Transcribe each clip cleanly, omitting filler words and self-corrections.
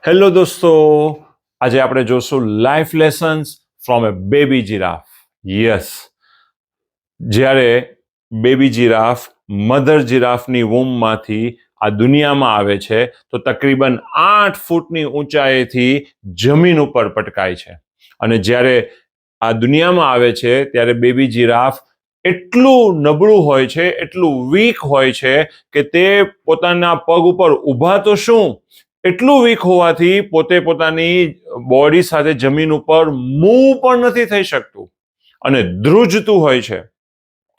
Hello દોસ્તો, આજે આપણે જોશું life lessons from A baby giraffe. Yes, જ્યારે બેબી જીરાફ મધર જીરાફની વૂમમાંથી આ દુનિયામાં આવે છે તો તકરીબન 8 ફૂટની ઊંચાઈથી જમીન ઉપર પટકાય છે. અને જ્યારે આ દુનિયામાં આવે છે ત્યારે બેબી જીરાફ એટલું નબળું હોય છે, એટલું વીક હોય છે કે તે પોતાના પગ ઉપર ઊભા તો શું, એટલું વીક હોવાથી પોતે પોતાની બોડી સાથે જમીન ઉપર મૂવ પણ નથી થઈ શકતું અને ધ્રુજતું હોય છે.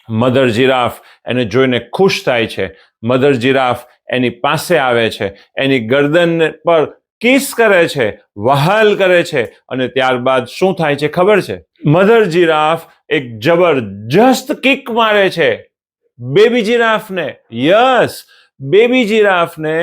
મધર જીરાફ એને જોઈને ખુશ થાય છે. મધર જીરાફ એની પાસે આવે છે, એની ગરદન પર કિસ કરે છે, વહાલ કરે છે અને ત્યારબાદ શું થાય છે ખબર છે? મધર જીરાફ એક જબરજસ્ત કિક મારે છે બેબી જીરાફને. યસ, બેબી જીરાફને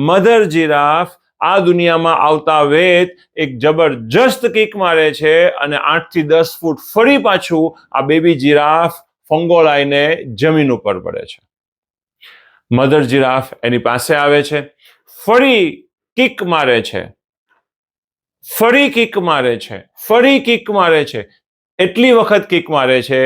મધર જીરાફ આ દુનિયામાં આવતા વેત એક જબરજસ્ત કિક મારે છે અને 8 થી 10 ફૂટ ફરી પાછું આ બેબી જીરાફ ફંગોળાઈને જમીન ઉપર પડે છે. મધર જીરાફ એની પાસે આવે છે, ફરી કિક મારે છે, ફરી કિક મારે છે, ફરી કિક મારે છે. એટલી વખત કિક મારે છે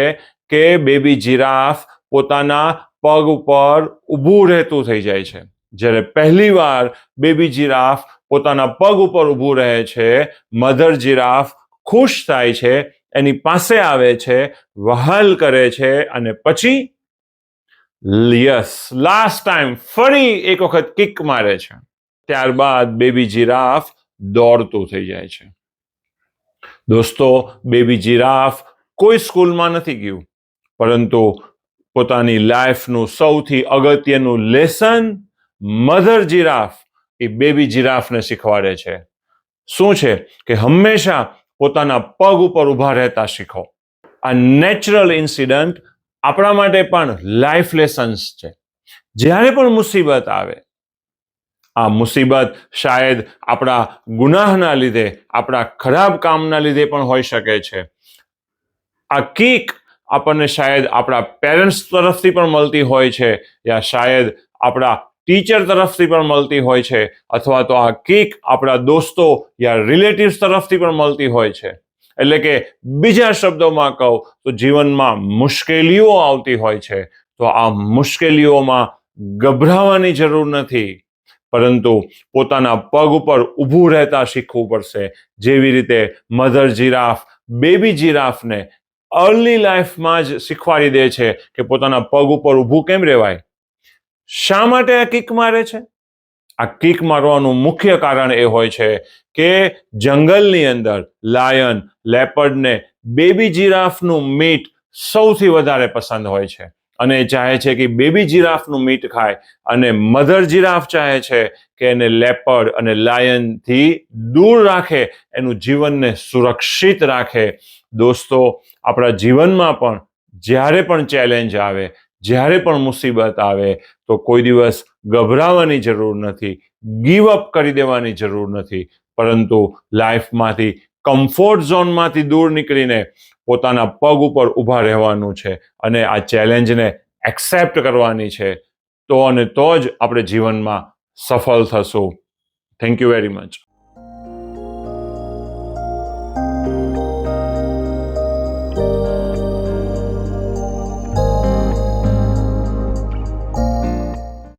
કે બેબી જીરાફ પોતાના પગ ઉપર ઊભું રહેતું થઈ જાય છે. જ્યારે પહેલી વાર બેબી જીરાફ પોતાના પગ ઉપર ઊભું રહે છે, મધર જીરાફ ખુશ થાય છે, એની પાસે આવે છે, વહાલ કરે છે અને પછી યસ, લાસ્ટ ટાઈમ ફરી એક વખત કિક મારે છે. ત્યારબાદ બેબી જીરાફ દોડતું થઈ જાય છે. દોસ્તો, બેબી જીરાફ કોઈ સ્કૂલમાં નથી ગયું, પરંતુ પોતાની લાઈફનું સૌથી અગત્યનું લેસન મધર જીરાફ એ બેબી જીરાફને શીખવાડે છે. શું છે કે હંમેશા પોતાના પગ ઉપર ઊભા રહેતા શીખો. આ નેચરલ ઇન્સિડન્ટ આપણા માટે પણ લાઈફ લેસન્સ છે. જ્યારે પણ મુસીબત આવે, આ મુસીબત શાયદ આપણા ગુનાહના લીધે, આપણા ખરાબ કામના લીધે પણ હોઈ શકે છે. આ કિક આપણને શાયદ આપણા પેરેન્ટ્સ તરફથી પણ મળતી હોય છે, યા શાયદ આપણા ટીચર તરફથી પણ મળતી હોય છે, અથવા તો આ કિક આપણા દોસ્તો યા રિલેટિવ્સ તરફથી પણ મળતી હોય છે. એટલે કે બીજા શબ્દોમાં કહું તો જીવનમાં મુશ્કેલીઓ આવતી હોય છે, તો આ મુશ્કેલીઓમાં ગભરાવાની જરૂર નથી, પરંતુ પોતાના પગ ઉપર ઊભું રહેતા શીખવું પડશે. જેવી રીતે મધર જીરાફ બેબી જીરાફને અર્લી લાઈફમાં જ શીખવાડી દે છે કે પોતાના પગ ઉપર ઊભું કેમ રહેવાય. શા માટે આ કિક મારે છે? આ કિક મારવાનું મુખ્ય કારણ એ હોય છે કે જંગલની અંદર લાયન, લેપર્ડને બેબી જીરાફનું મીટ સૌથી વધારે પસંદ હોય છે અને એ ચાહે છે કે બેબી જીરાફનું મીટ ખાય, અને મધર જીરાફ ચાહે છે કે એને લેપર્ડ અને લાયનથી દૂર રાખે, એનું જીવનને સુરક્ષિત રાખે. દોસ્તો, આપણા જીવનમાં પણ જ્યારે પણ ચેલેન્જ આવે, જ્યારે પણ મુસીબત આવે, તો કોઈ દિવસ ગભરાવાની જરૂર નથી, ગીવ અપ કરી દેવાની જરૂર નથી, પરંતુ લાઈફમાંથી, કમ્ફર્ટ ઝોનમાંથી દૂર નીકળીને પોતાના પગ ઉપર ઊભા રહેવાનું છે અને આ ચેલેન્જને એક્સેપ્ટ કરવાની છે. તો અને તો જ આપણે જીવનમાં સફળ થશું. Thank you very much.